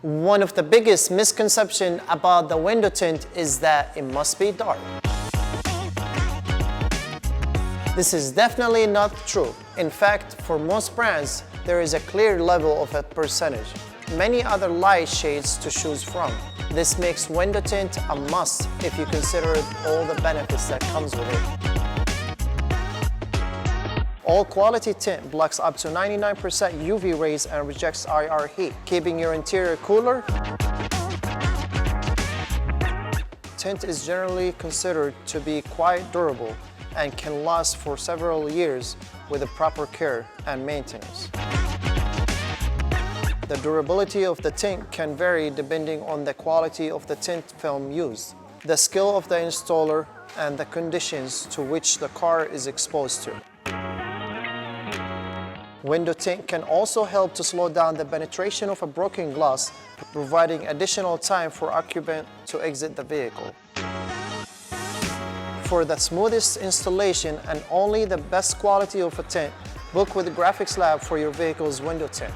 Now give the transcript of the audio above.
One of the biggest misconceptions about the window tint is that it must be dark. This is definitely not true. In fact, for most brands, there is a clear level of a percentage. Many other light shades to choose from. This makes window tint a must if you consider all the benefits that comes with it. All quality tint blocks up to 99% UV rays and rejects IR heat, keeping your interior cooler. Tint is generally considered to be quite durable and can last for several years with the proper care and maintenance. The durability of the tint can vary depending on the quality of the tint film used, the skill of the installer, and the conditions to which the car is exposed to. Window tint can also help to slow down the penetration of a broken glass, providing additional time for occupant to exit the vehicle. For the smoothest installation and only the best quality of a tint, book with Graphix Lab for your vehicle's window tint.